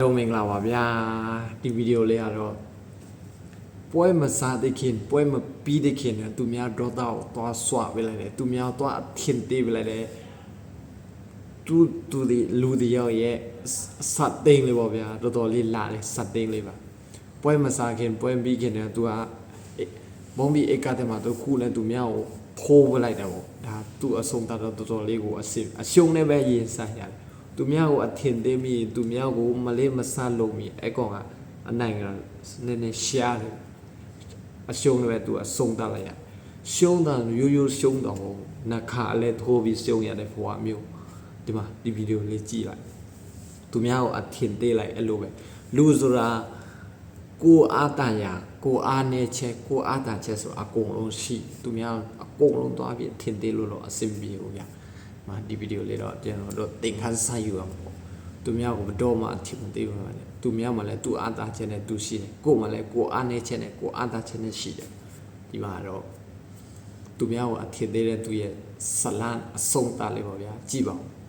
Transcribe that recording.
Hello မင်္ဂလာပါဗျာဒီဗီဒီယိုလေးကတော့ပွဲမစားတဲ့ခင်ပွဲမပြီးတဲ့ခင်နဲ့သူများဒေါသကိုသွားဆွပေးလိုက်တယ်သူများသွားအထင်သေးပေးလိုက်တယ်သူဒီလူတယောက်ရဲ့စတ်သိမ်းလေးပေါ့ဗျာတော်တော်လေးလာတယ်စတ်သိမ်းလေးပါပွဲမစားခင်ပွဲပြီးခင်နဲ့သူကဘုံပြီးအိတ်ကတဲ့မှာသူခုနဲ့သူများကိုဖိုးပလိုက်တယ်ပေါ့ဒါသူ့အဆုံးသတ်တော့တော်တော်လေးကိုအရှုံးနဲ့ပဲရင်ဆိုင်ရတယ်သူများကိုအထင်သေးမိသူများကိုမလေးမဆလုံးမိအဲ့ကောင်ကအနိုင်ကနည်းနည်းရှားတယ်အရှုံးလည်းသူအဆုံးသတ်လိုက်ရရှုံးတာရိုးရိုးရှုံးတော့နခါလည်းထိုးပြီးရှုံးရတဲ့ဘဝမျိုးဒီမှာဒီဗီဒီယိုလေးကြည့်လိုက်သူများကိုအထင်သေးလိုက်အဲ့လိုပဲလူဆိုတာကိုအားတန်ရကိုအားနေချက်ကိုအားတန်ချက်ဆိုအကုန်လုံးရှိသူများအကုန်လုံးသွားပြီးထင်သေးလို့အဆင်ပြေဘူးဗျာဒီဗီဒီယိုလေးတော့ကျွန်တော်တို့သင်ခန်းစာယူရမှာပေါ့သူများကိုမတော်မှအထင်မသေးဘူးလေသူများမှလည်းသူအားသားချက်နဲ့သူရှိတယ်ကိုမှလည်းကိုအားနေချက်နဲ့ကိုအားသားချက်နဲ့ရှိတယ်ဒီမှာတော့သူများကိုအထင်သေးတဲ့သူရဲ့ဇလန်အဆုံးသားလေးပေါ့ဗျာကြည့်ပါဦး